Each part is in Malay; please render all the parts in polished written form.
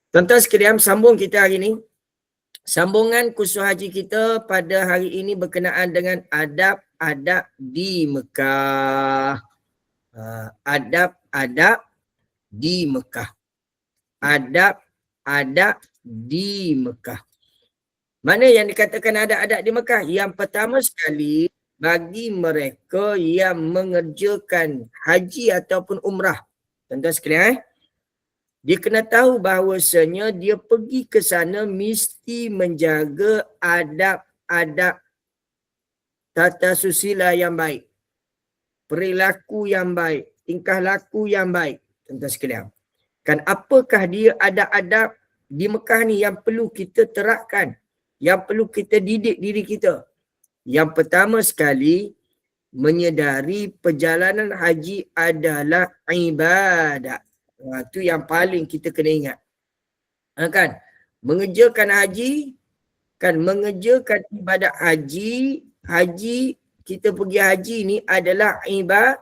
Tuan-tuan sekalian, sambung kita hari ini. Sambungan kursus haji kita pada hari ini berkenaan dengan adab-adab di Mekah. Adab-adab di Mekah. Adab-adab di Mekah. Mana yang dikatakan adab-adab di Mekah? Yang pertama sekali, bagi mereka yang mengerjakan haji ataupun umrah. Tuan-tuan sekalian, dia kena tahu bahawasanya dia pergi ke sana mesti menjaga adab-adab tata susila yang baik. Perilaku yang baik. Tingkah laku yang baik. Tuan-tuan sekalian. Kan apakah dia adab-adab di Mekah ni yang perlu kita terapkan. Yang perlu kita didik diri kita. Yang pertama sekali, menyedari perjalanan haji adalah ibadat. Itu yang paling kita kena ingat. Kan? Mengerjakan haji, kan mengerjakan ibadat haji, kita pergi haji ni adalah ibadat.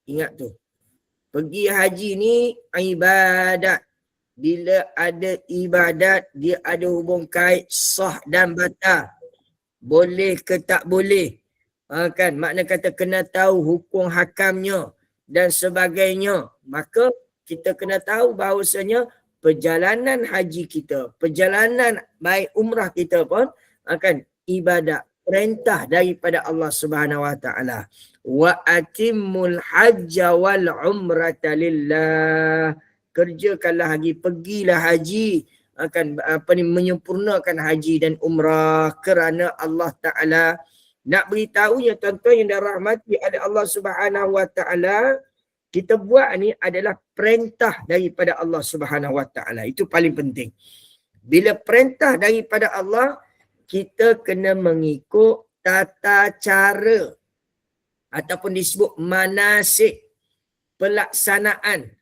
Ingat tu. Pergi haji ni ibadat. Bila ada ibadat, dia ada hubung kait sah dan batal. Boleh ke tak boleh. Kan? Makna kata kena tahu hukum hakamnya dan sebagainya. Maka kita kena tahu bahawasanya perjalanan haji kita, perjalanan baik umrah kita pun akan ibadat, perintah daripada Allah Subhanahu Wa Taala. Wa atimmul hajja wal umrata lillah. Kerjakanlah haji, pergilah haji, akan menyempurnakan haji dan umrah kerana Allah Taala. Nak beritahunya tuan-tuan yang dirahmati oleh Allah Subhanahu Wa Taala, kita buat ni adalah perintah daripada Allah Subhanahu Wa Taala. Itu paling penting. Bila perintah daripada Allah, kita kena mengikut tata cara ataupun disebut manasik, pelaksanaan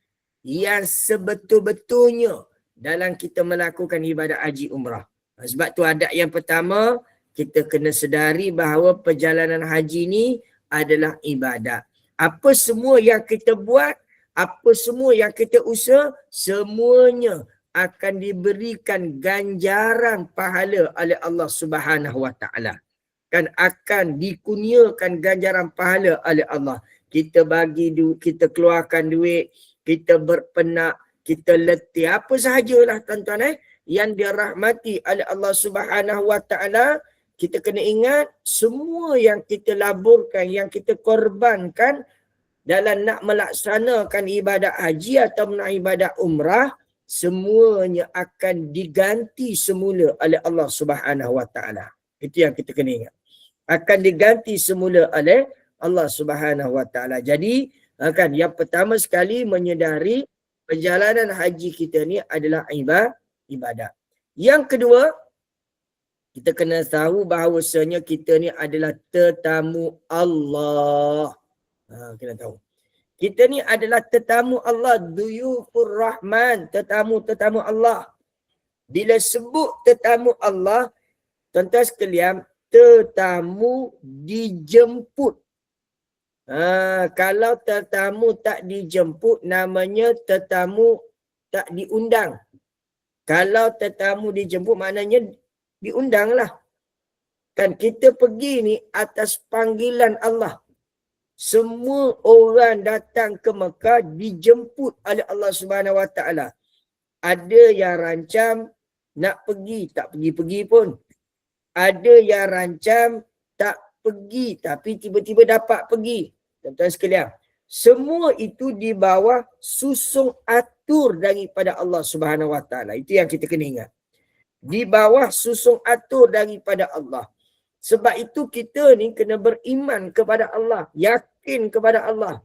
yang sebetul-betulnya dalam kita melakukan ibadat haji umrah. Sebab tu adab yang pertama, kita kena sedari bahawa perjalanan haji ni adalah ibadat. Apa semua yang kita buat, apa semua yang kita usaha, semuanya akan diberikan ganjaran pahala oleh Allah Subhanahu Wa Taala. Kan akan dikurniakan ganjaran pahala oleh Allah. Kita bagi duit, kita keluarkan duit, kita berpenak, kita letih, apa sahajalah tuan-tuan yang dirahmati oleh Allah Subhanahu Wa Taala. Kita kena ingat semua yang kita laburkan, yang kita korbankan dalam nak melaksanakan ibadat haji atau ibadat umrah, semuanya akan diganti semula oleh Allah Subhanahu Wa Taala. Itu yang kita kena ingat. Akan diganti semula oleh Allah Subhanahu Wa Taala. Jadi, kan yang pertama sekali menyedari perjalanan haji kita ni adalah ibadat. Yang kedua, kita kena tahu bahawasanya kita ni adalah tetamu Allah. Kena tahu. Kita ni adalah tetamu Allah, duyufur Rahman, tetamu-tetamu Allah. Bila sebut tetamu Allah, tuan-tuan sekalian, tetamu dijemput. Kalau tetamu tak dijemput, namanya tetamu tak diundang. Kalau tetamu dijemput, maknanya diundanglah. Kan kita pergi ni atas panggilan Allah. Semua orang datang ke Mekah dijemput oleh Allah Subhanahu Wa Taala. Ada yang rancam nak pergi, tak pergi-pergi pun. Ada yang rancam tak pergi tapi tiba-tiba dapat pergi. Tuan-tuan sekalian, semua itu di bawah susung atur daripada Allah Subhanahu Wa Taala. Itu yang kita kena ingat. Di bawah susung atur daripada Allah. Sebab itu kita ni kena beriman kepada Allah, yakin kepada Allah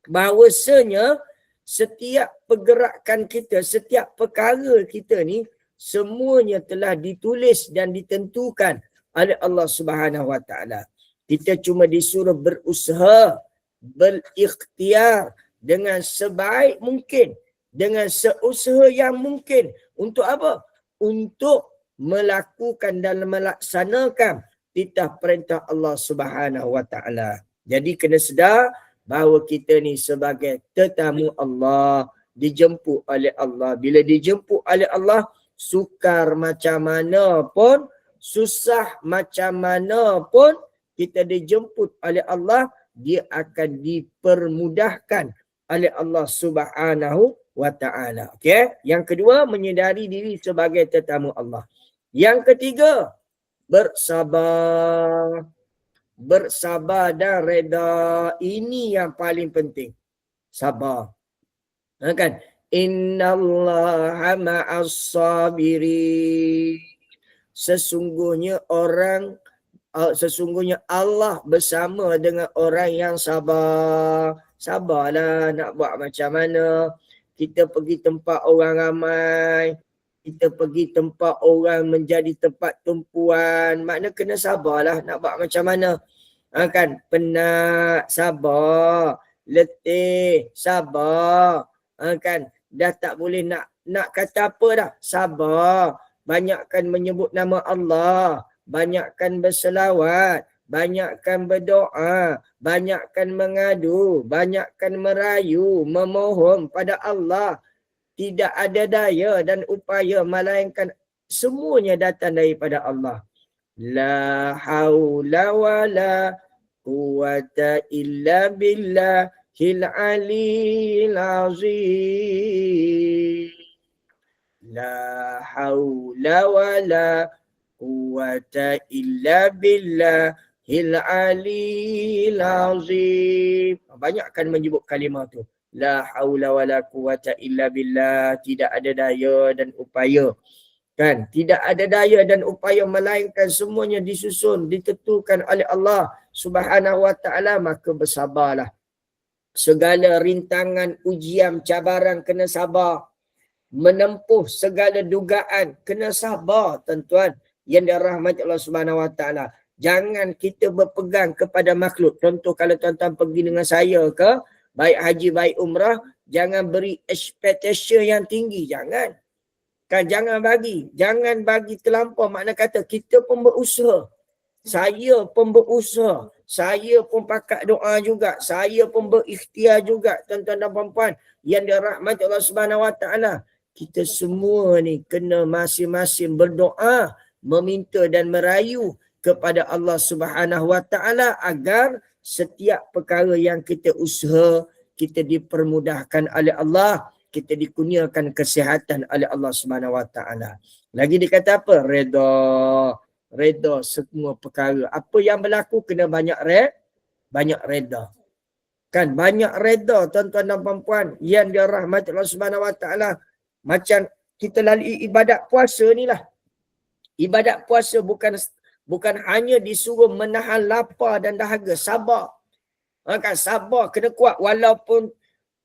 bahawasanya setiap pergerakan kita, setiap perkara kita ni semuanya telah ditulis dan ditentukan oleh Allah Subhanahu Wa Taala. Kita cuma disuruh berusaha, berikhtiar dengan sebaik mungkin, dengan seusaha yang mungkin. Untuk apa? Untuk melakukan dan melaksanakan titah perintah Allah Subhanahu Wa Taala. Jadi kena sedar bahawa kita ni sebagai tetamu Allah, dijemput oleh Allah. Bila dijemput oleh Allah, sukar macam mana pun, susah macam mana pun, kita dijemput oleh Allah, dia akan dipermudahkan oleh Allah Subhanahu wa ta'ala. Okey? Yang kedua, menyedari diri sebagai tetamu Allah. Yang ketiga, bersabar. Bersabar dan reda. Ini yang paling penting. Sabar. Kan? Innallaha ma'as sabirin. Sesungguhnya Allah bersama dengan orang yang sabar. Sabarlah nak buat macam mana. Kita pergi tempat orang ramai. Kita pergi tempat orang menjadi tempat tumpuan. Makna kena sabarlah nak buat macam mana. Kan? Penat, sabar. Letih, sabar. Kan? Dah tak boleh nak kata apa dah. Sabar. Banyakkan menyebut nama Allah. Banyakkan berselawat. Banyakkan berdoa. Banyakkan mengadu. Banyakkan merayu. Memohon pada Allah. Tidak ada daya dan upaya melainkan semuanya datang daripada Allah. La haula wa la quwata illa billahil aliyil azim. La haula wa la quwata illa billahil aliyil azim. Banyakkan menyebut kalimah tu. La haula wa la quwata illa billah. Tidak ada daya dan upaya. Kan? Tidak ada daya dan upaya melainkan semuanya disusun, ditentukan oleh Allah Subhanahu wa ta'ala. Maka bersabarlah. Segala rintangan, ujian, cabaran kena sabar. Menempuh segala dugaan kena sabar, tuan-tuan yang dirahmati Allah Subhanahu wa ta'ala. Jangan kita berpegang kepada makhluk. Contoh kalau tuan-tuan pergi dengan saya ke, baik haji, baik umrah, jangan beri expectation yang tinggi. Jangan. Kan jangan bagi terlampau. Makna kata kita pun berusaha. Saya pun berusaha. Saya pun pakat doa juga. Saya pun berikhtiar juga, tuan-tuan dan puan-puan yang dirahmati Allah Subhanahu wa ta'ala. Kita semua ni kena masing-masing berdoa, meminta dan merayu kepada Allah Subhanahu wa ta'ala agar setiap perkara yang kita usaha, kita dipermudahkan oleh Allah, kita dikurniakan kesihatan oleh Allah Subhanahu wa ta'ala. Lagi dikata apa? Reda. Reda semua perkara. Apa yang berlaku kena banyak reda. Kan banyak reda, tuan-tuan dan puan-puan yang dirahmati Allah Subhanahu wa ta'ala. Macam kita lalui ibadat puasa ni lah. Ibadat puasa bukan hanya disuruh menahan lapar dan dahaga. Sabar. Kan sabar, kena kuat. Walaupun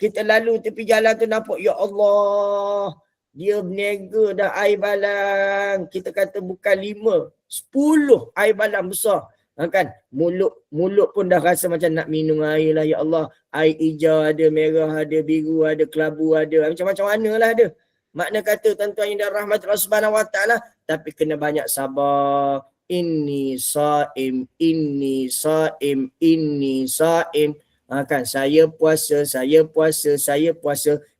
kita lalu tepi jalan tu nampak, ya Allah, dia berniaga dah air balang. Kita kata bukan 5, 10 air balang besar. Kan mulut pun dah rasa macam nak minum air lah, ya Allah. Air hijau ada, merah ada, biru ada, kelabu ada, macam-macam warna lah ada. Makna kata tuan-tuan yang dirahmati Allah Subhanahu wa ta'ala, tapi kena banyak sabar. Inni saim. Kan saya puasa.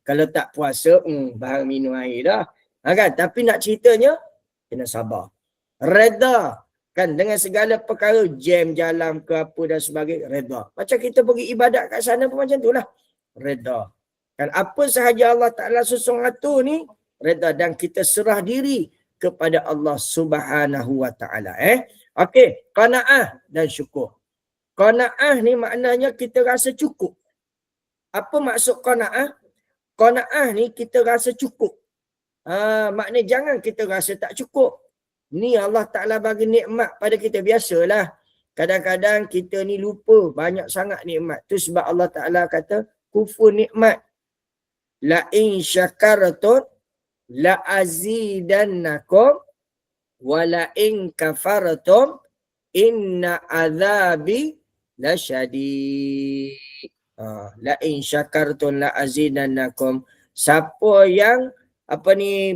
Kalau tak puasa, bahan minum air dah. Kan? Tapi nak ceritanya, kena sabar. Reda. Kan? Dengan segala perkara, jam jalan ke apa dan sebagainya, reda. Macam kita pergi ibadat kat sana pun macam tu lah. Reda. Kan? Apa sahaja Allah Ta'ala susung atur ni, reda. Dan kita serah diri kepada Allah Subhanahu wa ta'ala. Okey, qanaah dan syukur. Qanaah ni maknanya kita rasa cukup. Apa maksud qanaah? Qanaah ni kita rasa cukup. Maknanya jangan kita rasa tak cukup. Ni Allah Ta'ala bagi nikmat pada kita. Biasalah. Kadang-kadang kita ni lupa banyak sangat nikmat. Tu sebab Allah Ta'ala kata kufur nikmat. La in syakartum la azidannakum wa la in kafartum inna azabi lasyadid. La in syakartum la azidannakum. Siapa yang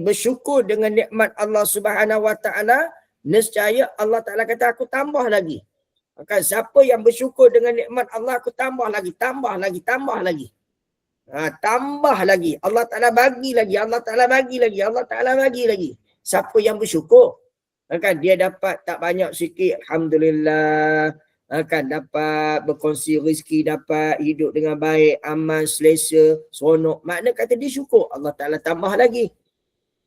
bersyukur dengan nikmat Allah Subhanahu wa ta'ala, nescaya Allah Ta'ala kata aku tambah lagi. Maka siapa yang bersyukur dengan nikmat Allah, aku tambah lagi. Tambah lagi. Allah Ta'ala bagi lagi. Allah Ta'ala bagi lagi. Allah Ta'ala bagi lagi. Siapa yang bersyukur? Kan dia dapat tak banyak sikit. Alhamdulillah. Kan dapat berkongsi rezeki, dapat hidup dengan baik, aman, selesa, seronok. Makna kata dia syukur. Allah Ta'ala tambah lagi.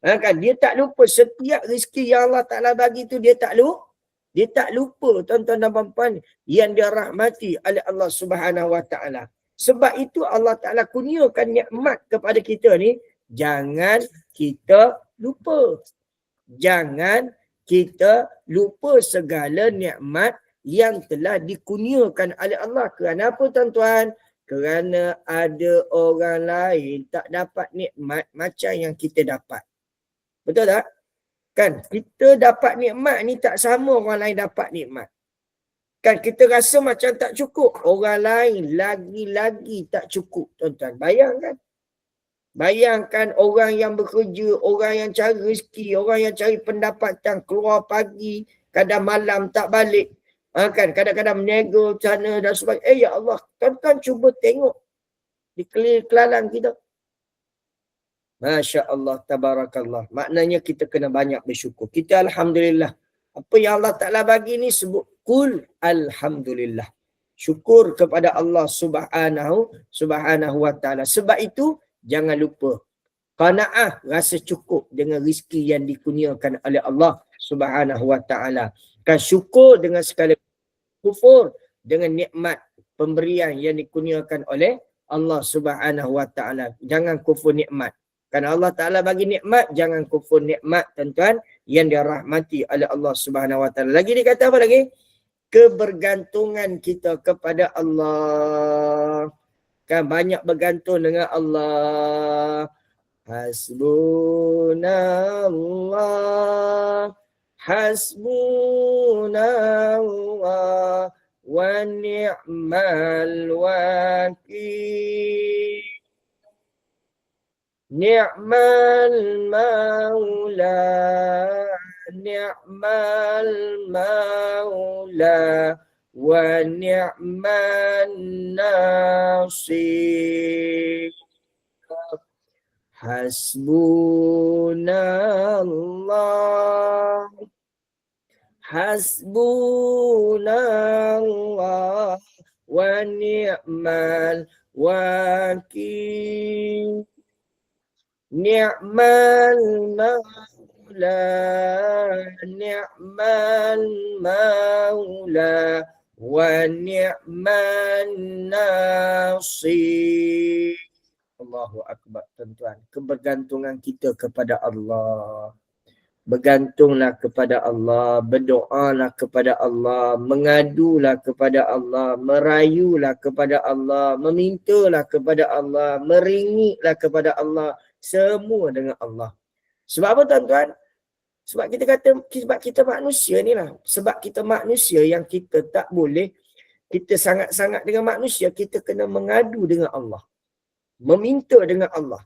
Kan dia tak lupa setiap rezeki yang Allah Ta'ala bagi tu dia tak lupa. Dia tak lupa tuan-tuan dan puan-puan yang dia rahmati oleh Allah Subhanahu Wa Ta'ala. Sebab itu Allah Ta'ala kurniakan nikmat kepada kita ni, jangan kita lupa. Jangan kita lupa segala nikmat yang telah dikurniakan oleh Allah. Kenapa tuan-tuan? Kerana ada orang lain tak dapat nikmat macam yang kita dapat. Betul tak? Kan kita dapat nikmat ni tak sama orang lain dapat nikmat. Kan kita rasa macam tak cukup. Orang lain lagi-lagi tak cukup. Tuan-tuan, bayangkan. Bayangkan orang yang bekerja, orang yang cari rezeki, orang yang cari pendapatan, keluar pagi, kadang malam tak balik. Kan kadang-kadang menego sana dan sebagainya. Ya Allah, tuan-tuan cuba tengok di kelalan kita. Masya Allah, tabarakallah. Maknanya kita kena banyak bersyukur. Kita alhamdulillah. Apa yang Allah Ta'ala bagi ni sebut kul alhamdulillah. Syukur kepada Allah subhanahu wa ta'ala. Sebab itu jangan lupa qanaah, rasa cukup dengan rezeki yang dikurniakan oleh Allah subhanahu wa ta'ala. Kan syukur dengan segala kufur dengan nikmat pemberian yang dikurniakan oleh Allah subhanahu wa ta'ala. Jangan kufur nikmat. Kerana Allah Ta'ala bagi nikmat, jangan kufur nikmat tuan-tuan yang dirahmati oleh Allah Subhanahu Wa Ta'ala. Lagi dia kata apa lagi? Kebergantungan kita kepada Allah. Kan banyak bergantung dengan Allah. Hasbunallah. Hasbunallah. Wa ni'mal wakil. Ni'mal maula, ni'mal maula, wa ni'man nasir. Hasbunallah, hasbunallah, wa ni'mal wakil. Ni'mal maula, ni'mal maula, wa ni'man nasir. Allahu Akbar tuan-tuan. Kebergantungan kita kepada Allah. Bergantunglah kepada Allah, berdoalah kepada Allah, mengadulah kepada Allah, merayulah kepada Allah, memintalah kepada Allah, meringiklah kepada Allah. Semua dengan Allah. Sebab apa tuan-tuan? Sebab kita kata, sebab kita manusia ni lah. Sebab kita manusia yang kita tak boleh, kita sangat-sangat dengan manusia, kita kena mengadu dengan Allah. Meminta dengan Allah.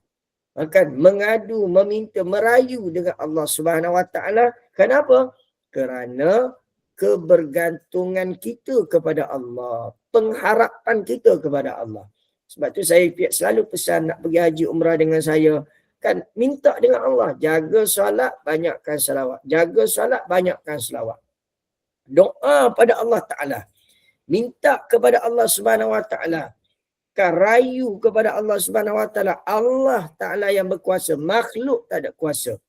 Kan? Mengadu, meminta, merayu dengan Allah Subhanahu Wa Ta'ala. Kenapa? Kerana kebergantungan kita kepada Allah. Pengharapan kita kepada Allah. Sebab tu saya selalu pesan nak pergi haji umrah dengan saya. Kan minta dengan Allah. Jaga solat, banyakkan selawat. Jaga solat, banyakkan selawat. Doa pada Allah Ta'ala. Minta kepada Allah Subhanahu Wa Ta'ala. Kan rayu kepada Allah Subhanahu Wa Ta'ala. Allah Ta'ala yang berkuasa. Makhluk tak ada kuasa.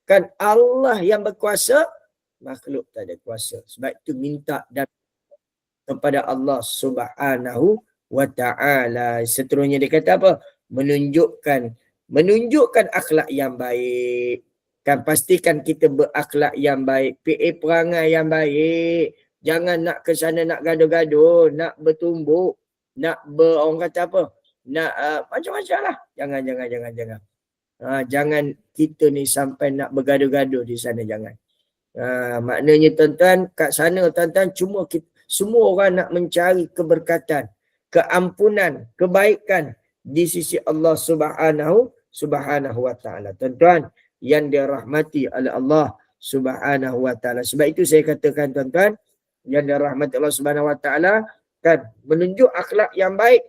Kan Allah yang berkuasa. Makhluk tak ada kuasa. Sebab itu minta dan kepada Allah Subhanahu Wa Ta'ala. Seterusnya dia kata apa? Menunjukkan akhlak yang baik. Kan pastikan kita berakhlak yang baik. Perangai yang baik. Jangan nak ke sana nak gaduh-gaduh. Nak bertumbuk. Nak orang kata apa? Nak macam-macam lah. Jangan. Jangan kita ni sampai nak bergaduh-gaduh di sana. Jangan. Maknanya tuan-tuan, kat sana tuan-tuan cuma semua orang nak mencari keberkatan, keampunan, kebaikan di sisi Allah Subhanahu Wa Ta'ala. Tuan-tuan yang dirahmati oleh Allah Subhanahu Wa Ta'ala. Sebab itu saya katakan tuan-tuan yang dirahmati Allah Subhanahu Wa Ta'ala, kan menunjuk akhlak yang baik.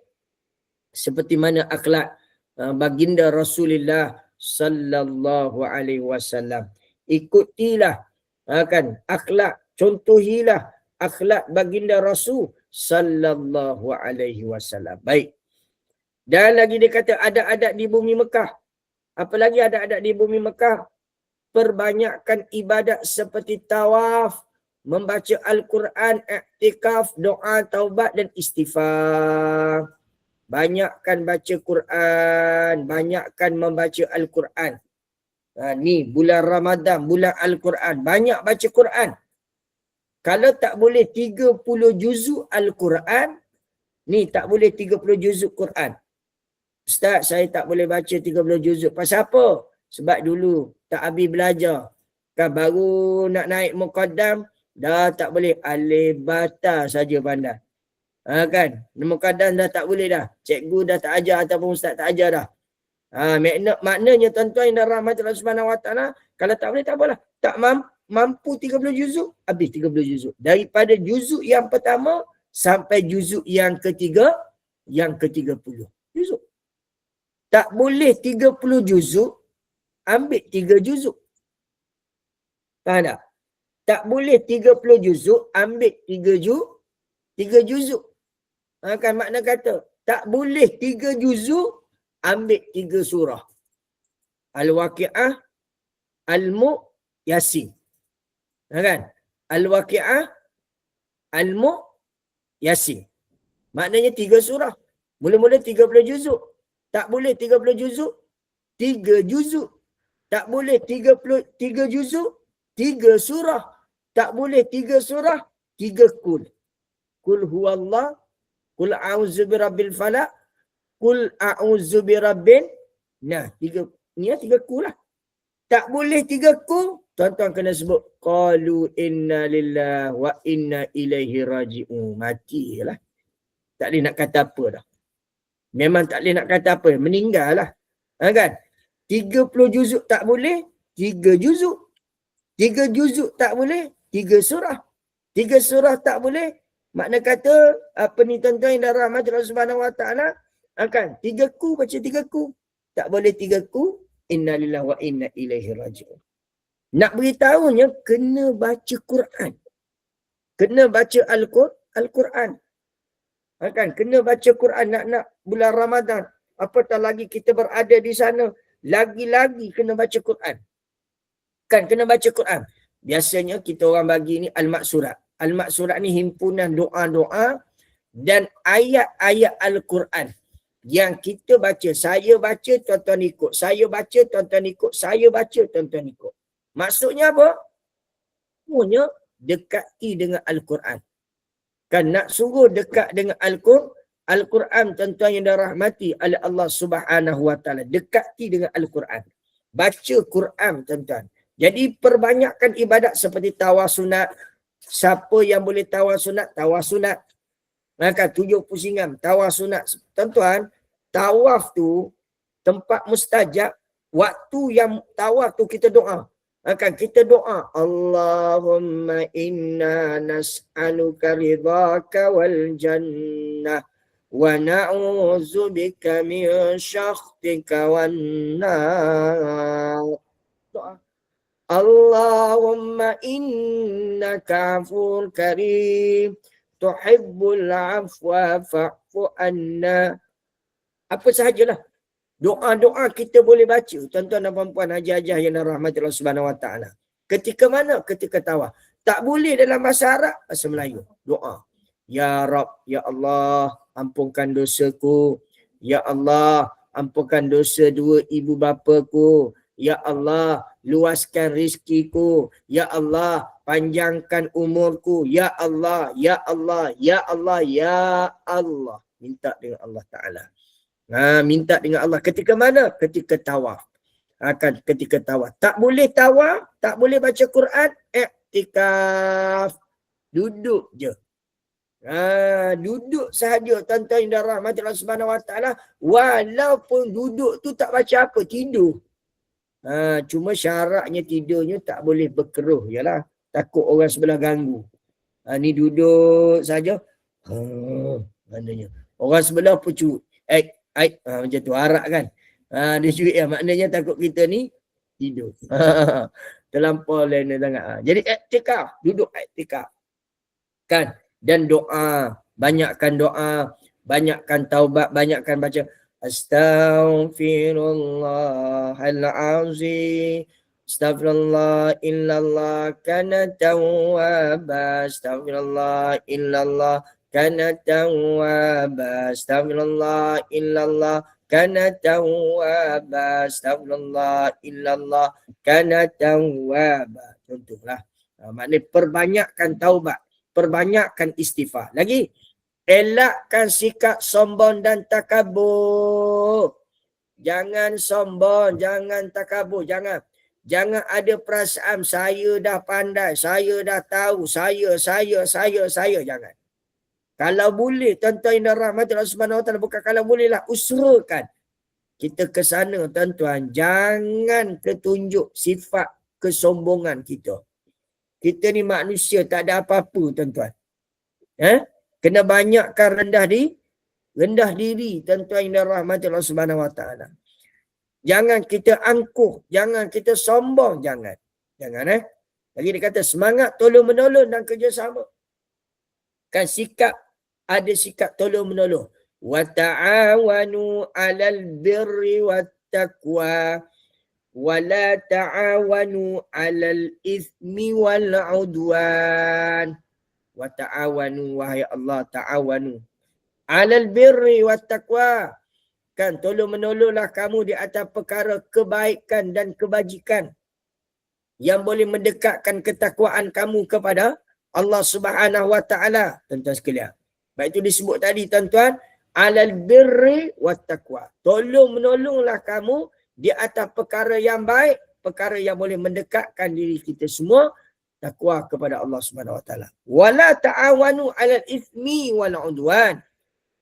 seperti mana akhlak baginda Rasulullah sallallahu alaihi wasallam. Ikutilah kan akhlak, contohilah akhlak baginda Rasul sallallahu alaihi wasallam. Baik. Dan lagi dia kata ada adat di bumi Mekah. Apa lagi ada adat di bumi Mekah? Perbanyakkan ibadat seperti tawaf, membaca Al-Quran, i'tikaf, doa, taubat dan istighfar. Banyakkan baca Quran, banyakkan membaca Al-Quran. Ni bulan Ramadan, bulan Al-Quran. Banyak baca Quran. Kalau tak boleh 30 juzuk Al-Quran, ni tak boleh 30 juzuk Quran. Ustaz, saya tak boleh baca 30 juzuk. Pasal apa? Sebab dulu tak habis belajar. Kan baru nak naik muqaddam, dah tak boleh. Alif bata saja pandai. Kan? Muqaddam dah tak boleh dah. Cikgu dah tak ajar ataupun ustaz tak ajar dah. Maknanya tuan-tuan yang dirahmati Allah Subhanahu Wa Taala, kalau tak boleh tak apalah. Tak mampu 30 juzuk, habis 30 juzuk. Daripada juzuk yang pertama sampai juzuk yang ketiga, yang ke-30 juzuk. Tak boleh 30 juzuk, ambil 3 juzuk. Faham tak? Tak boleh 30 juzuk, ambil 3 juzuk. Kan makna kata, tak boleh 3 juzuk, ambil 3 surah. Al-Waqi'ah, Al-Mulk, Yasin. Kan? Al-Waqi'ah, Al-Mulk, Yasin. Maknanya 3 surah. Mula-mula 30 juzuk. Tak boleh 30 juzuk, 3 juzuk. Tak boleh 3 juzuk, 3 surah. Tak boleh 3 surah, 3 kul. Kul huwallah, kul a'udzu birabbil falaq, kul a'udzu birabbin. Nah, 3 kul lah. Tak boleh 3 kul, tuan-tuan kena sebut qalu inna lillahi wa inna ilaihi raji'un. Matilah. Tak boleh nak kata apa dah. Memang tak boleh nak kata apa. Meninggal lah. Kan? 30 juzuk tak boleh. 3 juzuk. 3 juzuk tak boleh. 3 surah. 3 surah tak boleh. Makna kata, apa ni tuan-tuan yang darah rahmat Allah Subhanahu Wa Taala, kan? 3 ku baca 3 ku. Tak boleh 3 ku. Inna lillahi wa inna ilaihi raji'un. Nak beritahunya, kena baca Quran. Kena baca Al-Quran. Kan? Kena baca Quran nak bulan Ramadan. Apatah lagi kita berada di sana. Lagi-lagi kena baca Quran. Kan kena baca Quran. Biasanya kita orang bagi ni Al-Maksurat. Al-Maksurat ni himpunan doa-doa dan ayat-ayat Al-Quran. Yang kita baca. Saya baca, tuan-tuan ikut. Saya baca, tuan-tuan ikut. Saya baca, tuan-tuan ikut. Maksudnya apa? Semuanya dekati dengan Al-Quran. Kan nak suruh dekat dengan Al-Quran, tuan-tuan yang dirahmati oleh Allah Subhanahu Wa Taala. Dekati dengan Al-Quran. Baca Quran, tuan-tuan. Jadi perbanyakkan ibadat seperti tawaf sunat. Siapa yang boleh tawaf sunat, Maka 7 pusingan tawaf sunat. Tuan-tuan, tawaf tu tempat mustajab. Waktu yang tawaf tu kita doa. Akan kita doa, Allahumma inna nas'aluka ridhaka wal jannah wa na'udzubika min syakhtika wan nar. Doa. Allahumma innaka afuwwun karim tuhibbul afwa fa'fu anna. Apa sahajalah. Doa-doa kita boleh baca. Tuan-tuan dan puan-puan, haji-hajah yang dirahmati Allah Subhanahu Wa Taala. Ketika mana? Ketika tawaf. Tak boleh dalam bahasa Arab, bahasa Melayu. Doa. Ya Rab, Ya Allah, ampunkan dosaku. Ya Allah, ampunkan dosa 2 ibu bapaku. Ya Allah, luaskan rizkiku. Ya Allah, panjangkan umurku. Ya Allah, Ya Allah, Ya Allah, Ya Allah. Minta dengan Allah Ta'ala. Minta dengan Allah. Ketika mana? Ketika tawaf. Ketika tawaf. Tak boleh tawaf, tak boleh baca Quran, i'tikaf. Duduk je. Duduk sahaja, tuan-tuan yang dirahmati Allah Subhanahu Wa Taala. Walaupun duduk tu tak baca apa, tidur. Cuma syaratnya tidurnya tak boleh berkeruh. Yalah, takut orang sebelah ganggu. Ni duduk saja. Maknanya. Orang sebelah pucuk. Macam tu harap kan. Dia curi maknanya takut kita ni tidur. Terlampau lain sangat. Jadi iktikaf, duduk iktikaf. Kan? Dan doa, banyakkan doa, banyakkan taubat, banyakkan baca Astaghfirullahalazim. Astaghfirullah illallah kana tawwaba. Astaghfirullah illallah kana tawwaba. Astaghfirullah illallah kana tawwaba. Astaghfirullah illallah kana tawwaba. Contohlah. Maknanya perbanyakkan taubat, perbanyakkan istighfar. Lagi, elakkan sikap sombong dan takabur. Jangan sombong, jangan takabur, jangan. Jangan ada perasaan saya dah pandai, saya dah tahu, saya, jangan. Kalau boleh, tuan-tuan yang rahmat Allah Subhanahu Wa Taala, bukan kalau boleh lah, usahakan kita ke sana, tuan-tuan. Jangan ketunjuk sifat kesombongan kita. Kita ni manusia, tak ada apa-apa, tuan-tuan. Kena banyakkan rendah diri, tuan-tuan yang dirahmati Allah Subhanahu Wa Taala. Jangan kita angkuh, jangan kita sombong, jangan. Lagi dia kata semangat tolong-menolong dan kerjasama. Kan ada sikap tolong-menolong. Wa ta'awanu 'alal birri wat taqwa wa la ta'awanu 'alal itsmi wal 'udwan. Wa ta'awanu, wahai Allah, ta'awanu 'alal birri wat taqwa. Kan tolong-menolonglah kamu di atas perkara kebaikan dan kebajikan yang boleh mendekatkan ketakwaan kamu kepada Allah Subhanahu Wa Taala, tuan-tuan sekalian. Baik itu disebut tadi, tuan-tuan, 'alal birri wat taqwa. Tolong-menolonglah kamu di atas perkara yang baik, perkara yang boleh mendekatkan diri kita semua takwa kepada Allah Subhanahu Wa Taala. Wala ta'awanu 'alal itsmi wal 'udwan.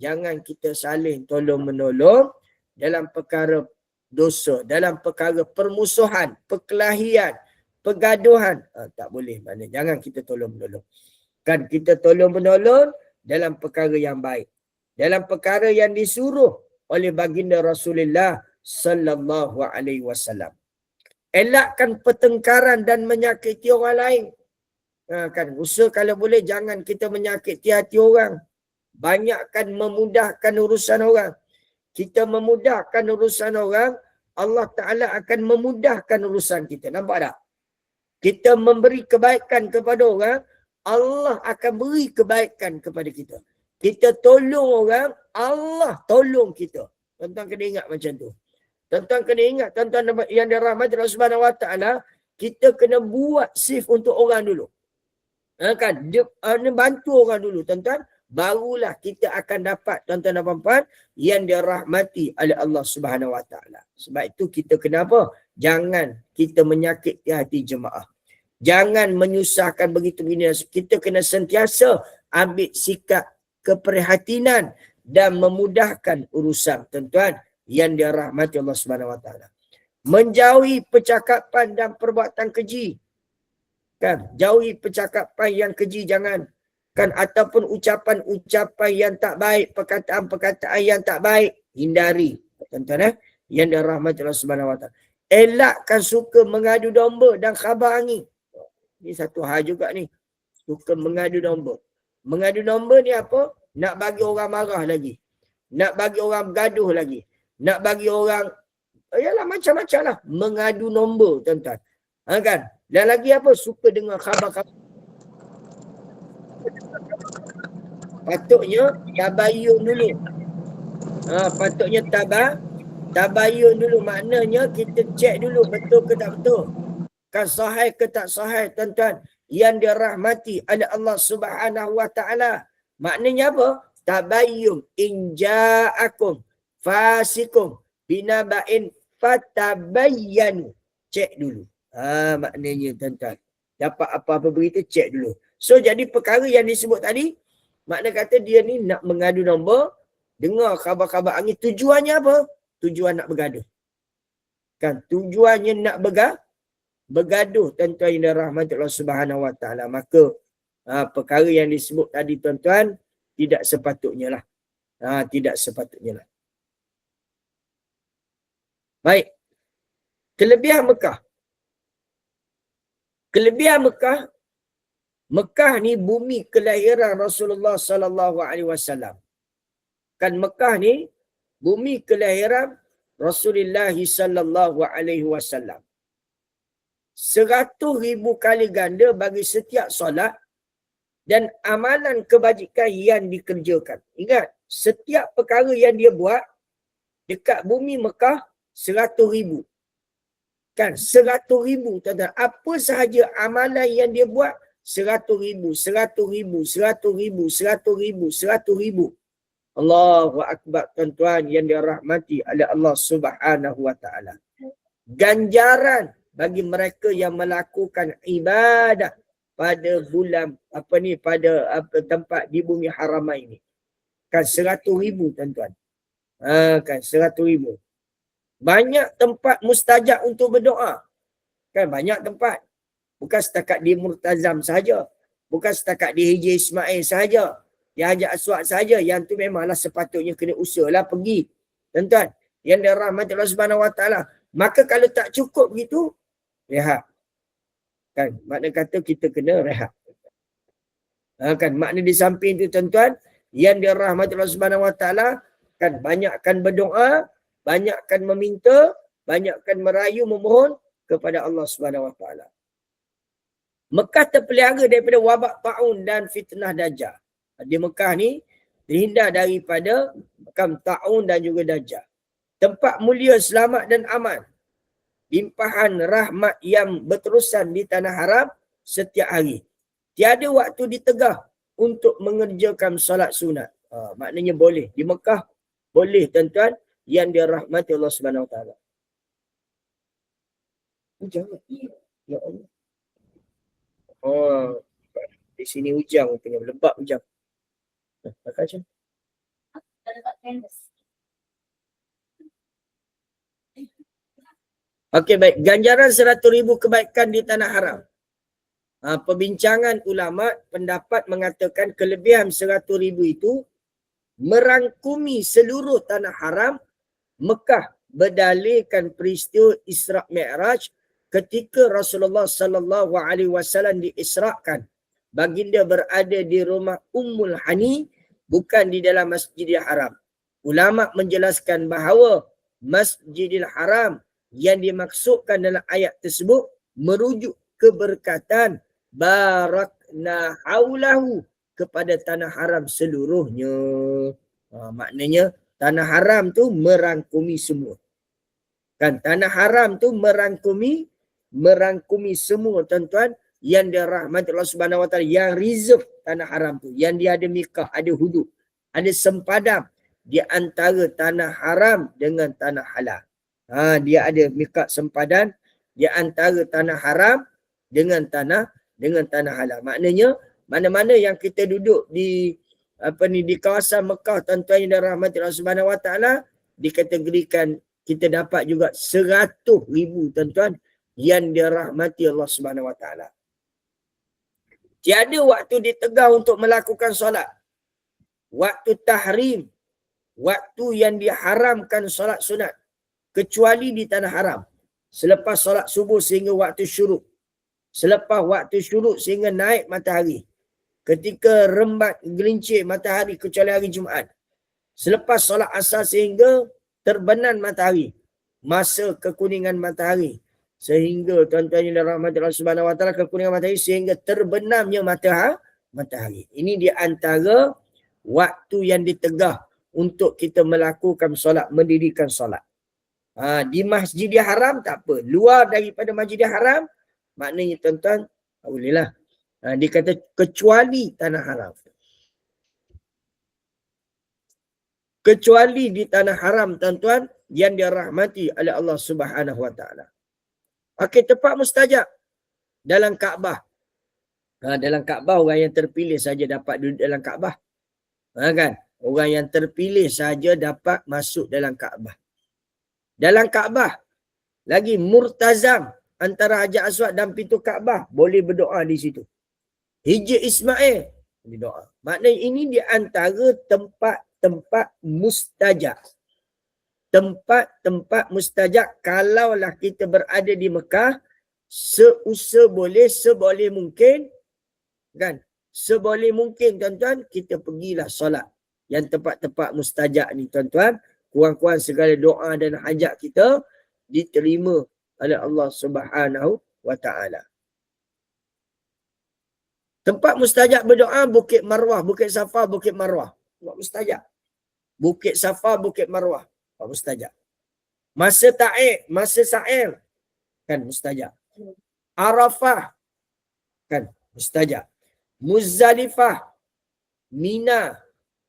Jangan kita saling tolong-menolong dalam perkara dosa, dalam perkara permusuhan, perkelahian, pergaduhan. Tak boleh. Mana? Jangan kita tolong-menolong. Kan kita tolong-menolong dalam perkara yang baik. Dalam perkara yang disuruh oleh baginda Rasulullah sallallahu alaihi wasallam. Elakkan pertengkaran dan menyakiti orang lain. Kan usaha kalau boleh jangan kita menyakiti hati orang. Banyakkan memudahkan urusan orang. Kita memudahkan urusan orang, Allah Ta'ala akan memudahkan urusan kita. Nampak tak? Kita memberi kebaikan kepada orang, Allah akan beri kebaikan kepada kita. Kita tolong orang, Allah tolong kita. Tuan-tuan kena ingat macam tu. Tuan-tuan kena ingat, tuan-tuan yang dirahmati Allah Subhanahu Wa Ta'ala, kita kena buat shift untuk orang dulu. Kan? Bantu orang dulu, tuan-tuan. Barulah kita akan dapat, tuan-tuan dan puan-puan, yang dirahmati oleh Allah Subhanahu Wa Taala. Sebab itu kita kenapa? Jangan kita menyakiti hati jemaah. Jangan menyusahkan begitu begini. Kita kena sentiasa ambil sikap keprihatinan dan memudahkan urusan, tuan-tuan, yang dirahmati Allah Subhanahu Wa Taala. Menjauhi percakapan dan perbuatan keji. Kan? Jauhi percakapan yang keji, jangan. Kan, ataupun ucapan-ucapan yang tak baik, perkataan-perkataan yang tak baik, hindari. Tuan-tuan, yang dirahmati Allah Subhanahu Wa Taala. Elakkan suka mengadu domba dan khabar angin. Ini satu hal juga ni. Suka mengadu domba. Mengadu domba ni apa? Nak bagi orang marah lagi. Nak bagi orang bergaduh lagi. Nak bagi orang, yalah macam-macam lah. Mengadu domba, tuan-tuan. Kan? Dan lagi apa? Suka dengar khabar-khabar. Patutnya tabayun dulu. Patutnya tabayun dulu. Maknanya kita cek dulu betul ke tak betul. Kan sahih ke tak sahih, tuan-tuan. Yang dirahmati oleh Allah Subhanahu Wa Taala. Maknanya apa? Tabayun in ja'akum fasikum binaba'in fatabayyanu. Cek dulu. Maknanya, tuan-tuan. Dapat apa-apa berita, cek dulu. So, jadi perkara yang disebut tadi, makna kata dia ni nak mengadu domba, dengar khabar-khabar angin. Tujuannya apa? Tujuan nak bergaduh. Kan? Tujuannya nak bergaduh, tuan-tuan yang dirahmati Allah Subhanahu Wa Taala. Maka perkara yang disebut tadi, tuan-tuan, tidak sepatutnya lah. Tidak sepatutnya lah. Baik. Kelebihan Mekah. Kelebihan Mekah, Mekah ni bumi kelahiran Rasulullah sallallahu alaihi wasallam. Kan Mekah ni bumi kelahiran Rasulullah sallallahu alaihi wasallam. 100,000 kali ganda bagi setiap solat dan amalan kebajikan yang dikerjakan. Ingat, setiap perkara yang dia buat dekat bumi Mekah 100,000. Kan 100,000 tuan-tuan. Apa sahaja amalan yang dia buat 100,000, 100,000, 100,000, 100,000, 100,000. Allahu Akbar tuan-tuan yang dirahmati oleh Allah Subhanahu wa taala. Ganjaran bagi mereka yang melakukan ibadah pada bulan pada tempat di bumi haramah ini. Kan 100,000 tuan-tuan. Kan 100,000. Banyak tempat mustajab untuk berdoa. Kan banyak tempat. Bukan setakat di Murtazam sahaja. Bukan setakat di Haji Ismail sahaja. Di Haji Aswad sahaja. Yang tu memanglah sepatutnya kena usahalah pergi. Tuan-tuan. Yang dirahmati Allah Subhanahu wa taala. Maka kalau tak cukup begitu, rehat. Kan makna kata kita kena rehat. Kan makna di samping tu tuan-tuan, yang dirahmati Allah Subhanahu wa taala, kan banyakkan berdoa, banyakkan meminta, banyakkan merayu memohon kepada Allah Subhanahu wa taala. Mekah terpelihara daripada wabak taun dan fitnah dajjal. Di Mekah ni terhindar daripada taun dan juga dajjal. Tempat mulia, selamat dan aman. Limpahan rahmat yang berterusan di tanah haram setiap hari. Tiada waktu ditegah untuk mengerjakan solat sunat. Maknanya boleh. Di Mekah boleh tuan-tuan yang dirahmati Allah Subhanahu wa taala. Hujan. Ya Allah. Di sini hujan punya, lebat hujan. Pakai macam. Okey, baik. Ganjaran 100,000 kebaikan di tanah haram. Perbincangan ulama pendapat mengatakan kelebihan 100,000 itu merangkumi seluruh tanah haram Mekah berdalilkan peristiwa Isra' Mi'raj ketika Rasulullah sallallahu alaihi wasallam diisrakan. Baginda berada di rumah Ummul Hani, bukan di dalam Masjidil Haram. Ulama menjelaskan bahawa Masjidil Haram yang dimaksudkan dalam ayat tersebut merujuk keberkatan barakna haulahu kepada tanah haram seluruhnya. Maknanya tanah haram tu merangkumi semua. Kan tanah haram tu merangkumi semua tuan-tuan yang dirahmati Allah Subhanahu wa taala, yang reserve tanah haram tu, yang dia ada mikah, ada hudud, ada sempadan di antara tanah haram dengan tanah halal. Dia ada mikah sempadan di antara tanah haram dengan tanah halal. Maknanya mana-mana yang kita duduk di di kawasan Mekah tuan-tuan yang dirahmati Allah Subhanahu wa taala, dikategorikan kita dapat juga 100,000 tuan-tuan yang dirahmati Allah Subhanahu wa taala. Tiada waktu ditegah untuk melakukan solat. Waktu tahrim, waktu yang diharamkan solat sunat, kecuali di tanah haram. Selepas solat subuh sehingga waktu syuruk. Selepas waktu syuruk sehingga naik matahari. Ketika rembat gelincir matahari kecuali hari Jumaat. Selepas solat asar sehingga terbenam matahari. Masa kekuningan matahari. Sehingga tuan-tuan yang dirahmati Allah Subhanahu wa taala, kekuningan matahari sehingga terbenamnya matahari. Ini di antara waktu yang ditegah untuk kita melakukan solat, mendirikan solat. Di Masjidil Haram tak apa. Luar daripada Masjidil Haram, maknanya tuan-tuan, bolehlah. Dia kata kecuali tanah haram. Kecuali di tanah haram tuan-tuan yang dirahmati oleh Allah Subhanahu wa taala. Okey, tempat mustajab dalam Kaabah. Dalam Kaabah orang yang terpilih saja dapat duduk dalam Kaabah. Kan? Orang yang terpilih saja dapat masuk dalam Kaabah. Dalam Kaabah lagi murtazam antara Hajar Aswad dan pintu Kaabah, boleh berdoa di situ. Haji Ismail berdoa. Maknanya ini di antara tempat-tempat mustajab. tempat-tempat mustajab kalaulah kita berada di Mekah, seboleh mungkin, kan? Seboleh mungkin tuan-tuan, kita pergilah solat yang tempat-tempat mustajab ni tuan-tuan. Kurang-kurang segala doa dan hajat kita diterima oleh Allah Subhanahu wa Ta'ala. Tempat mustajab berdoa Bukit Marwah, Bukit Safa, Bukit Marwah. Tempat mustajab. Bukit Safa, Bukit Marwah. Tempat mustajab. Masa Sa'ir, kan mustajab. Arafah, kan mustajab. Muzdalifah, Mina,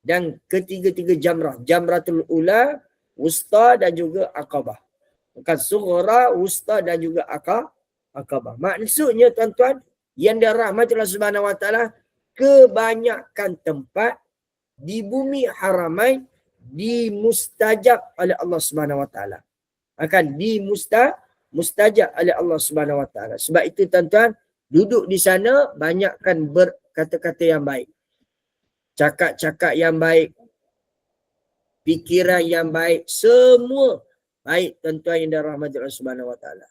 dan ketiga-tiga jamrah. Jamratul Ula, Wusta dan juga Aqabah. Bukan Sughra, Wusta dan juga Aqabah. Maksudnya tuan-tuan, yang dirahmati Allah Subhanahu wa Ta'ala, kebanyakan tempat di bumi Haramain di mustajab oleh Allah Subhanahu wa Ta'ala. Akan mustajab oleh Allah Subhanahu wa Ta'ala. Sebab itu tuan-tuan, duduk di sana banyakkan berkata-kata yang baik. Cakap-cakap yang baik, fikiran yang baik, semua baik tuan-tuan yang dirahmati Allah Subhanahu wa Ta'ala.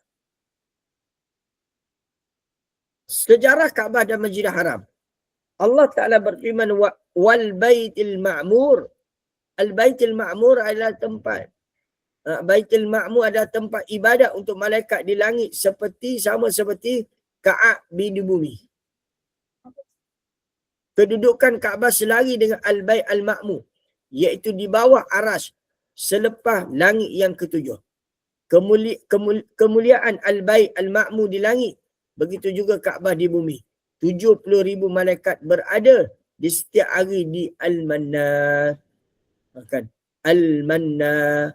Sejarah Kaabah dan Masjidil Haram. Allah Ta'ala berfirman, wal baitil ma'mur. Al baitil ma'mur adalah tempat. Baitul Ma'mur adalah tempat ibadat untuk malaikat di langit sama seperti Ka'bah di bumi. Kedudukan Kaabah selari dengan Al-Bait Al-Ma'mur, iaitu di bawah Arash selepas langit yang ketujuh. Kemuliaan Al-Bait Al-Ma'mur di langit, begitu juga Kaabah di bumi. 70,000 malaikat berada di setiap hari di Al-Manna. Kan? Al-Manna,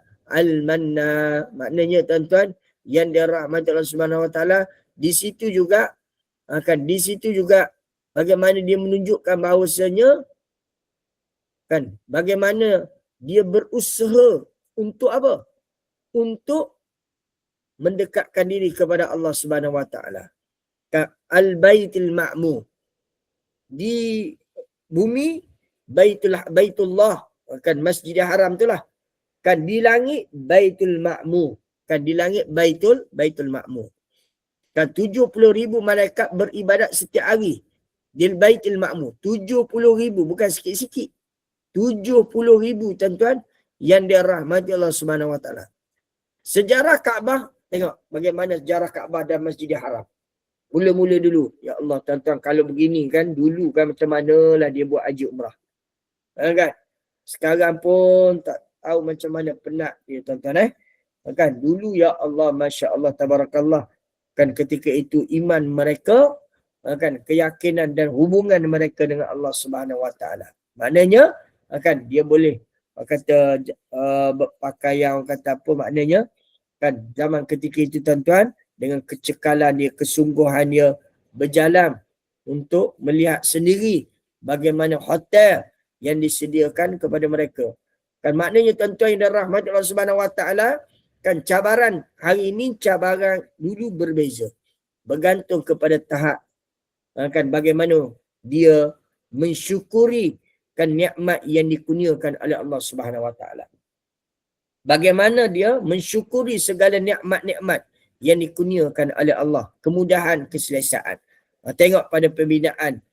maknanya tuan-tuan yang dirahmati Allah Subhanahu wa Ta'ala, di situ juga bagaimana dia menunjukkan bahawasanya, kan, bagaimana dia berusaha untuk apa? Untuk mendekatkan diri kepada Allah Subhanahu wa Ta'ala. Al-Baitul Ma'mur. Di bumi Baitullah, kan Masjidil Haram itulah. Kan di langit Baitul Ma'mur. Kan di langit Baitul Ma'mur. Kan 70,000 malaikat beribadat setiap hari di Baitul Ma'mur. 70,000, bukan sikit-sikit. 70,000 tuan-tuan yang dirahmati Allah Subhanahu wa Ta'ala. Sejarah Kaabah, tengok bagaimana sejarah Kaabah dan Masjidil Haram. Mula-mula dulu, ya Allah tuan-tuan, kalau begini kan, dulu kan macam manalah dia buat haji umrah. Kan? Sekarang pun tak tahu macam mana penat dia tuan-tuan. Kan? Dulu ya Allah, Masya Allah, Tabarakallah. Kan ketika itu iman mereka, kan, keyakinan dan hubungan mereka dengan Allah Subhanahu wa Ta'ala. Maknanya, kan, dia boleh kata berpakaian, kata apa maknanya, kan, zaman ketika itu tuan-tuan, dengan kecekalan dia, kesungguhan dia, berjalan untuk melihat sendiri bagaimana hotel yang disediakan kepada mereka. Kan maknanya tuan-tuan yang dirahmati Allah Subhanahu wa Ta'ala, kan cabaran hari ini, cabaran dulu berbeza. Bergantung kepada tahap, kan, bagaimana dia mensyukuri, kan, nikmat yang dikurniakan oleh Allah Subhanahu wa Ta'ala. Bagaimana dia mensyukuri segala nikmat-nikmat yang dikurniakan oleh Allah, kemudahan, keselesaan. Tengok pada binaan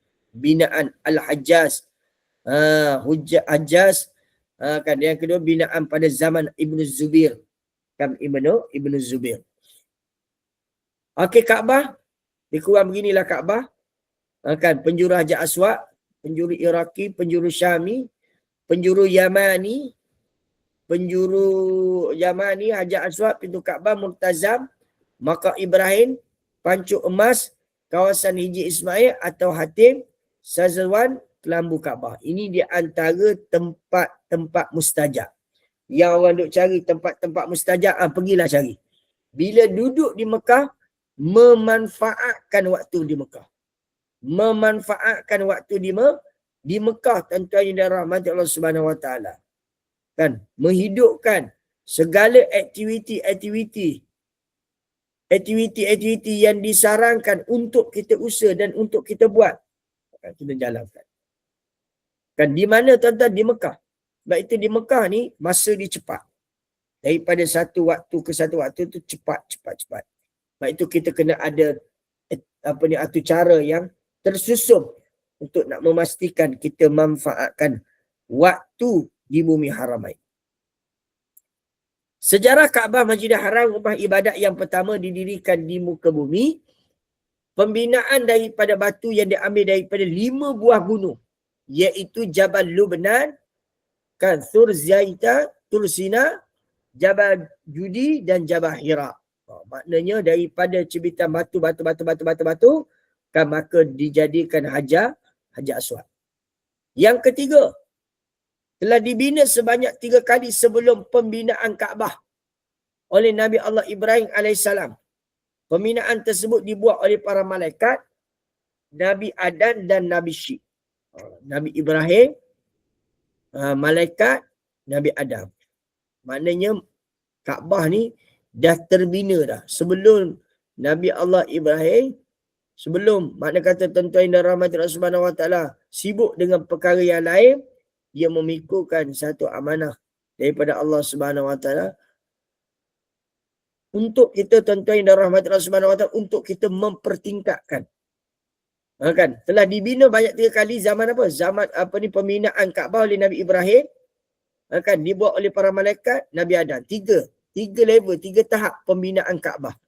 Al-Hajjaz, Hajjaz, kan, yang kedua binaan pada zaman Ibn Zubair, kan, Ibn Zubair. Okey, Kaabah, dikurang beginilah Kaabah, kan, penjuru Hajar Aswad, penjuru Iraqi, penjuru Syami, penjuru Yamani, Hajar Aswad, pintu Kaabah, Multazam, Makam Ibrahim, Pancuk Emas, kawasan Hijri Ismail atau Hatim, Sazwan, Kelambu Kaabah. Ini di antara tempat-tempat mustajab. Yang orang duk cari tempat-tempat mustajab, pergilah cari. Bila duduk di Mekah, memanfaatkan waktu di Mekah. Memanfaatkan waktu di Mekah, tuan-tuan yang dirahmati Allah Subhanahu wa Ta'ala. Kan, menghidupkan segala aktiviti yang disarankan untuk kita usaha dan untuk kita buat, kita jalankan. Kan di mana tuan-tuan? Di Mekah. Sebab itu di Mekah ni masa dia cepat. Daripada satu waktu ke satu waktu tu cepat. Sebab itu kita kena ada atur cara yang tersusun untuk nak memastikan kita manfaatkan waktu di bumi Haramain. Sejarah Kaabah Masjidil Haram, rumah ibadat yang pertama didirikan di muka bumi. Pembinaan daripada batu yang diambil daripada 5 buah gunung, iaitu Jabal Lubnan, Thur Zaita, Tursina, Jabal Judi dan Jabal Hira. Maknanya daripada cibitan batu, kan maka dijadikan Hajar Aswad. Yang ketiga, telah dibina sebanyak 3 kali sebelum pembinaan Kaabah oleh Nabi Allah Ibrahim AS. Pembinaan tersebut dibuat oleh para malaikat, Nabi Adam dan Nabi Syed. Nabi Ibrahim, malaikat, Nabi Adam. Maknanya Kaabah ni dah terbina dah. Sebelum Nabi Allah Ibrahim, makna kata tuan-tuan dan rahmati Allah Subhanahu Wa Taala sibuk dengan perkara yang lain, dia memikulkan satu amanah daripada Allah Subhanahu Wa Taala untuk kita, tuan-tuan dan rahmati Allah Subhanahu Wa Taala, untuk kita mempertingkatkan. Kan? Telah dibina banyak 3 kali. Zaman apa? Zaman pembinaan Kaabah oleh Nabi Ibrahim. Kan? Dibuat oleh para malaikat, Nabi Adam. 3 level, 3 tahap pembinaan Kaabah.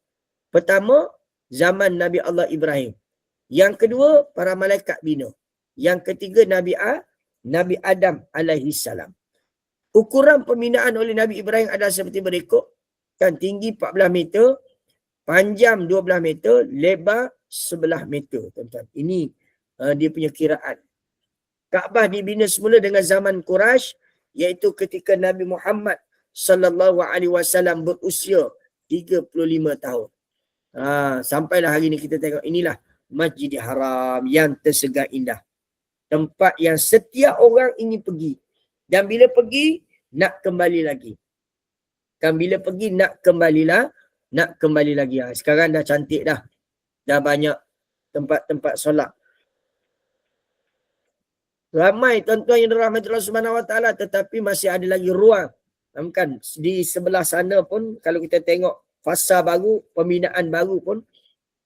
Pertama, zaman Nabi Allah Ibrahim. Yang kedua, para malaikat bina. Yang ketiga, Nabi Adam alaihissalam. Ukuran pembinaan oleh Nabi Ibrahim adalah seperti berikut. Kan, tinggi 14 meter, panjang 12 meter, lebar 11 meter. Tuan-tuan. Ini dia punya kiraan. Kaabah dibina semula dengan zaman Quraisy, iaitu ketika Nabi Muhammad sallallahu alaihi wasallam berusia 35 tahun. Sampailah hari ni kita tengok, inilah Masjidil Haram yang tersegar indah. Tempat yang setiap orang ingin pergi. Dan bila pergi, nak kembali lagi. Kan bila pergi, nak kembali lagi. Sekarang dah cantik dah. Dah banyak tempat-tempat solat. Ramai tuan-tuan yang dirahmati Allah Subhanahu Wa Taala, tetapi masih ada lagi ruang. Kan di sebelah sana pun kalau kita tengok fasa baru, pembinaan baru pun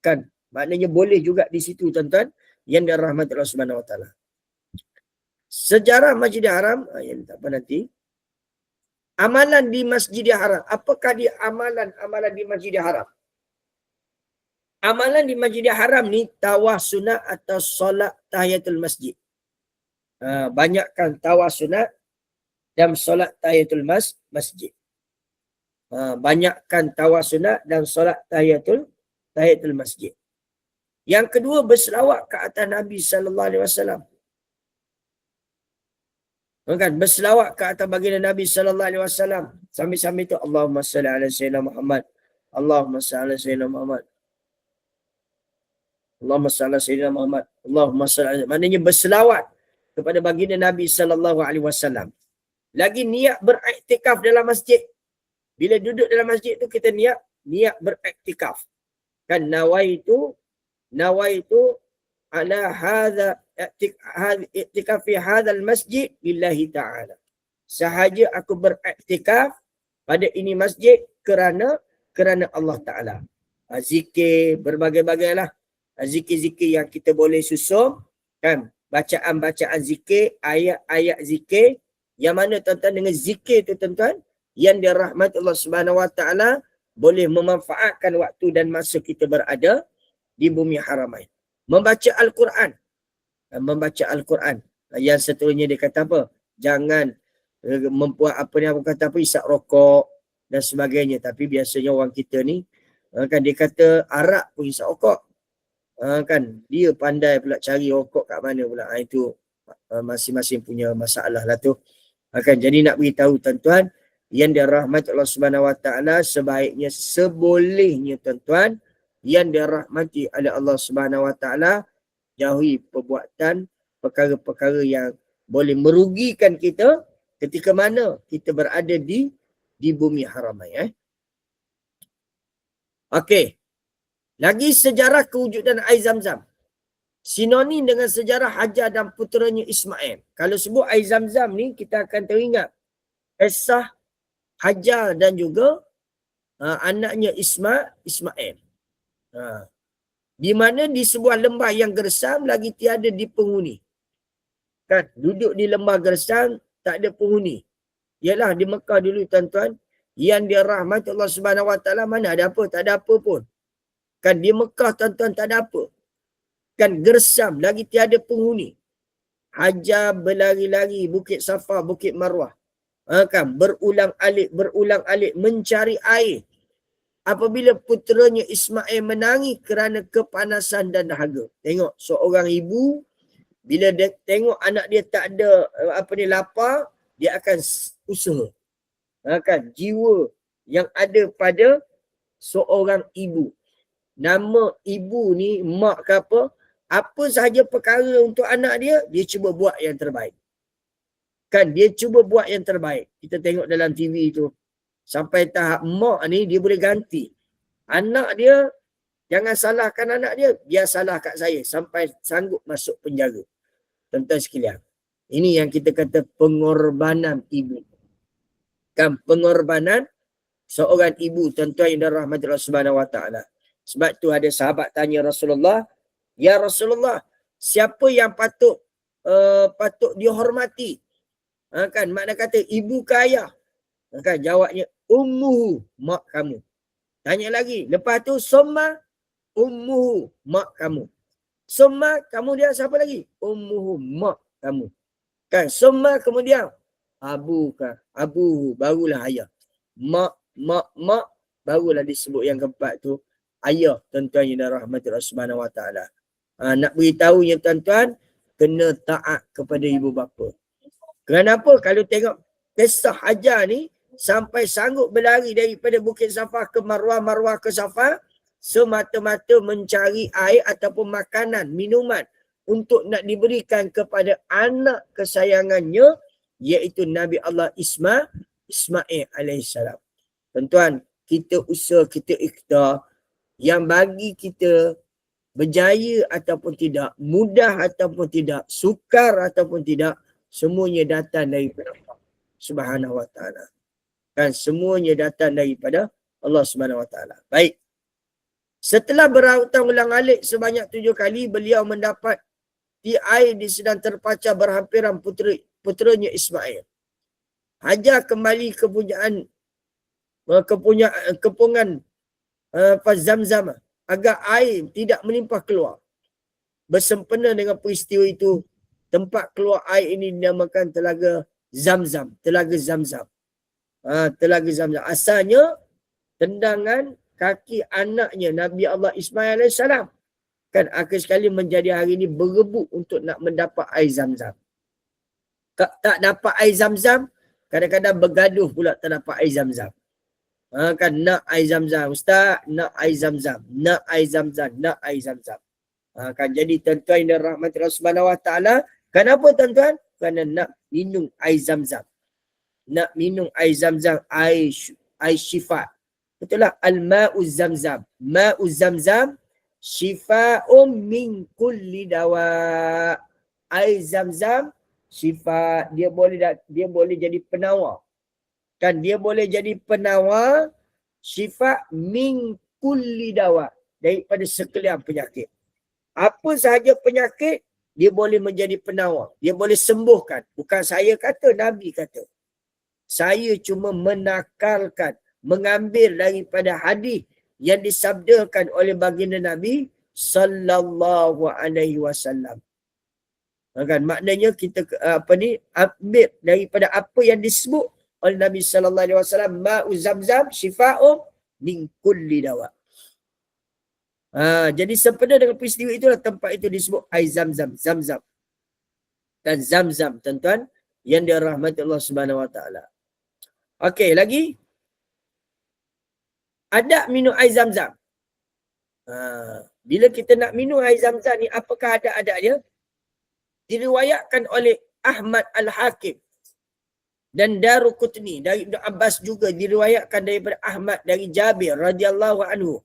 kan maknanya boleh juga di situ tuan-tuan yang dirahmati Allah Subhanahu Wa Taala. Sejarah Masjidil Haram, yang tak apa nanti. Amalan di Masjidil Haram. Apakah dia amalan di Masjidil Haram? Amalan di Masjidil Haram ni tawaf sunat atau solat tahiyatul masjid. Banyakkan tawaf sunat dan solat tahiyatul masjid. Banyakkan tawaf sunat dan solat tahiyatul masjid. Yang kedua, berselawat ke atas Nabi sallallahu alaihi wasallam. Kan berselawat ke atas baginda Nabi sallallahu alaihi wasallam. Sambil-sambil tu Allahumma salli ala sayyidina Muhammad. Allahumma salli ala sayyidina Muhammad. Allahumma salli ala sayyidina Muhammad. Allahumma salli. Maknanya berselawat kepada baginda Nabi sallallahu alaihi wasallam. Lagi niat beriktikaf dalam masjid. Bila duduk dalam masjid tu kita niat beriktikaf. Kan nawaitu ala hadza i'tikaf fi hadzal masjid lillahi ta'ala. Sahaja aku beriktikaf pada ini masjid kerana Allah Ta'ala. Zikir berbagai-bagai lah. Zikir-zikir yang kita boleh susun. Kan? Bacaan-bacaan zikir, ayat-ayat zikir. Yang mana tuan-tuan dengan zikir tu tuan-tuan, yang dirahmati Allah Subhanahu Wa Ta'ala boleh memanfaatkan waktu dan masa kita berada di bumi Haramain. Membaca Al-Quran. Yang seterusnya dia kata apa? Jangan membuat isap rokok dan sebagainya. Tapi biasanya orang kita ni kan dia kata arak pun isap rokok. Kan dia pandai pula cari rokok kat mana pula. Itu masing-masing punya masalah lah tu. Kan jadi nak beritahu tuan-tuan yang dirahmati Allah Subhanahu Wa Taala, sebaiknya sebolehnya tuan-tuan yang dirahmati oleh Allah Subhanahu Wa Taala, jauhi perbuatan perkara-perkara yang boleh merugikan kita ketika mana kita berada di bumi Haramain. Okey. Lagi sejarah kewujudan air Zam-Zam. Sinonim dengan sejarah Hajar dan puteranya Ismail. Kalau sebut air Zam-Zam ni, kita akan teringat kisah Hajar dan juga anaknya Ismail. Di mana di sebuah lembah yang gersam lagi tiada dipenghuni. Kan, duduk di lembah gersam tak ada penghuni. Yalah di Mekah dulu tuan-tuan, yang dirahmati Allah Subhanahu Wa Taala mana ada apa, tak ada apa pun. Kan di Mekah tuan-tuan tak ada apa. Kan gersam lagi tiada penghuni. Hajar berlari-lari Bukit Safa, Bukit Marwah. Kan berulang-alik mencari air. Apabila puteranya Ismail menangis kerana kepanasan dan dahaga. Tengok seorang ibu bila dia tengok anak dia tak ada lapar, dia akan usaha. Kan jiwa yang ada pada seorang ibu. Nama ibu ni mak ke apa sahaja perkara untuk anak dia, dia cuba buat yang terbaik. Kan dia cuba buat yang terbaik. Kita tengok dalam TV tu. Sampai tahap mak ni dia boleh ganti. Anak dia, jangan salahkan anak dia, dia salah kat saya. Sampai sanggup masuk penjara. Tuan-tuan sekalian. Ini yang kita kata pengorbanan ibu. Kan pengorbanan seorang ibu, tuan-tuan yang dirahmati Allah Subhanahu Wa Taala. Sebab tu ada sahabat tanya Rasulullah, ya Rasulullah, siapa yang patut dihormati? Kan makna kata ibu ke ayah? Kan jawabnya ummuhu, mak kamu. Tanya lagi, lepas tu summa ummuhu, mak kamu. Summa kemudian siapa lagi? Ummuhu, mak kamu. Kan summa kemudian abuhu, barulah ayah. Mak, barulah disebut yang keempat tu ayah, tuan-tuan yang dirahmati Allah Subhanahu Wa Taala. Nak beritahu yang tuan-tuan, kena taat kepada ibu bapa. Kenapa? Kalau tengok kisah Hajar ni, sampai sanggup berlari daripada Bukit Safa ke Marwah, Marwah ke Safa, semata-mata mencari air ataupun makanan, minuman untuk nak diberikan kepada anak kesayangannya, iaitu Nabi Allah Ismail alaihissalam. Tuan-tuan, kita usaha, kita ikhtiar yang bagi kita berjaya ataupun tidak, mudah ataupun tidak, sukar ataupun tidak, semuanya datang daripada Allah Subhanahu Wa Taala. Kan semuanya datang daripada Allah Subhanahu Wa Taala. Baik. Setelah berulang-alik sebanyak 7 kali, beliau mendapat air di sedang terpacah berhampiran puteranya Ismail. Hajar kembali kepungan Zamzam agar air tidak melimpah keluar. Bersempena dengan peristiwa itu, tempat keluar air ini dinamakan Telaga Zamzam. Telaga Zamzam. Telaga Zamzam. Asalnya tendangan kaki anaknya Nabi Allah Ismail AS. Kan akhir sekali menjadi hari ini berebut untuk nak mendapat air Zamzam. Tak dapat air Zamzam, kadang-kadang bergaduh pula tak dapat air Zamzam. Kan nak air Zamzam. Ustaz, nak air Zamzam. Nak air Zamzam. Nak air Zamzam. Kan jadi tuan-tuan yang dirahmati Allah Subhanahu Wa Taala, kenapa tuan-tuan? Kerana nak minum air Zamzam. Nak minum air Zamzam, air syifa. Betul lah, al-ma'uz Zamzam. Ma'uz Zamzam syifa'um min kulli dawa. Air Zamzam syifa, dia boleh jadi penawar. Kan dia boleh jadi penawar, syifa min kulli dawa, daripada sekalian penyakit. Apa sahaja penyakit, dia boleh menjadi penawar. Dia boleh sembuhkan. Bukan saya kata, Nabi kata. Saya cuma menakalkan, mengambil daripada hadis yang disabdakan oleh baginda Nabi sallallahu alaihi wasallam. Kan maknanya kita ambil daripada apa yang disebut oleh Nabi sallallahu alaihi wasallam, ma'u Zamzam syifa'un min kulli dawa. Jadi sempena dengan peristiwa itulah tempat itu disebut air Zamzam, Zamzam. Dan Zamzam, tuan-tuan yang dirahmati Allah Subhanahu Wa Taala. Okey, lagi adab minum air Zamzam. Bila kita nak minum air Zamzam ni, apakah adab dia? Diriwayatkan oleh Ahmad Al-Hakim dan Daruqutni dari Ibn Abbas, juga diriwayatkan daripada Ahmad dari Jabir radhiyallahu anhu.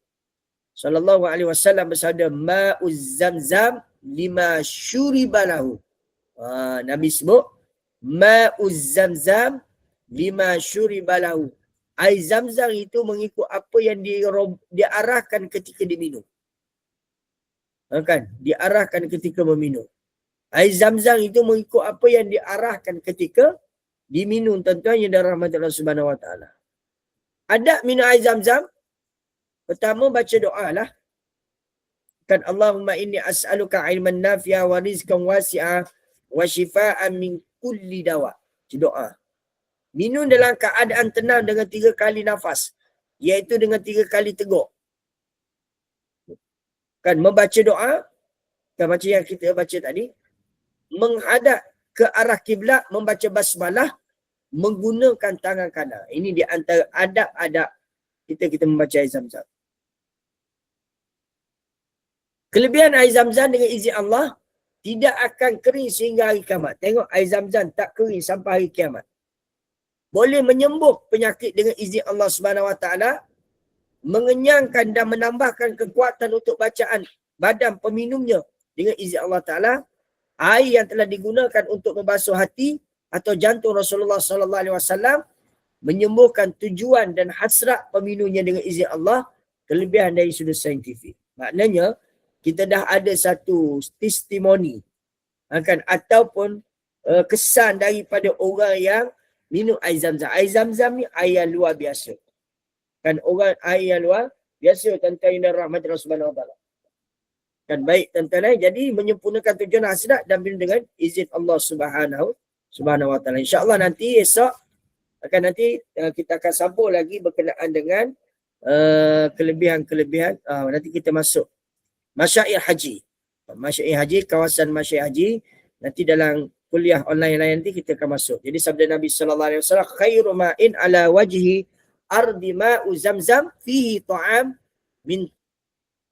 Sallallahu alaihi wasallam bersabda, ma'uz Zamzam lima syuriba lahu. Nabi sebut ma'uz Zamzam lima syuriba lahu. Air Zam-Zam itu mengikut apa yang diarahkan ketika diminum. Kan? Diarahkan ketika meminum. Air Zam-Zam itu mengikut apa yang diarahkan ketika diminum, tuan-tuan yang dirahmati Allah Subhanahu Wa Taala. Adab minum air Zam-Zam, pertama baca doa lah. Kan Allahumma inni as'aluka ilman nafi'a wa rizqan wasi'a wa shifaan min kulli dawa. Itu doa. Minum dalam keadaan tenang dengan 3 kali nafas, iaitu dengan 3 kali teguk. Kan membaca doa, kan macam yang kita baca tadi, menghadap ke arah kiblat, membaca basmalah, menggunakan tangan kanan. Ini di antara adab-adab kita membaca air Zam-Zam. Kelebihan air Zam-Zam dengan izin Allah, tidak akan kering sehingga hari kiamat. Tengok air Zam-Zam tak kering sampai hari kiamat. Boleh menyembuh penyakit dengan izin Allah Subhanahu Wa Taala, mengenyangkan dan menambahkan kekuatan untuk bacaan badan peminumnya dengan izin Allah Taala. Air yang telah digunakan untuk membasuh hati atau jantung Rasulullah sallallahu alaihi wasallam menyembuhkan tujuan dan hasrat peminumnya dengan izin Allah. Kelebihan dari sudut saintifik. Maknanya kita dah ada satu testimoni, kan, ataupun kesan daripada orang yang minum air Zam-Zam. Air Zam-Zam ni air yang luar biasa. Kan, orang air yang luar biasa, tuan-tuan yang rahmat Allah Subhanahu Wa Taala. Kan, baik tuan-tuan, jadi menyempurnakan tujuan hasrat dan minum dengan izin Allah Subhanahu Wa Taala. InsyaAllah nanti esok nanti kita akan sambung lagi berkenaan dengan kelebihan-kelebihan. Nanti kita masuk Masyair Haji. Masyair Haji, kawasan Masyair Haji. Nanti dalam kuliah online lain nanti kita akan masuk. Jadi sabda Nabi sallallahu alaihi wasallam, khairu ma'in ala wajhi ardi ma'u Zamzam fihi ta'am min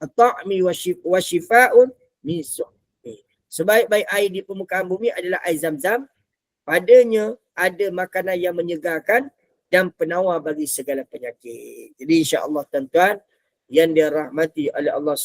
ta'mi wa shifa'un min su'i. Sebaik-baik air di permukaan bumi adalah air Zam-Zam. Padanya ada makanan yang menyegarkan dan penawar bagi segala penyakit. Jadi insya-Allah tuan-tuan yang dirahmati oleh Allah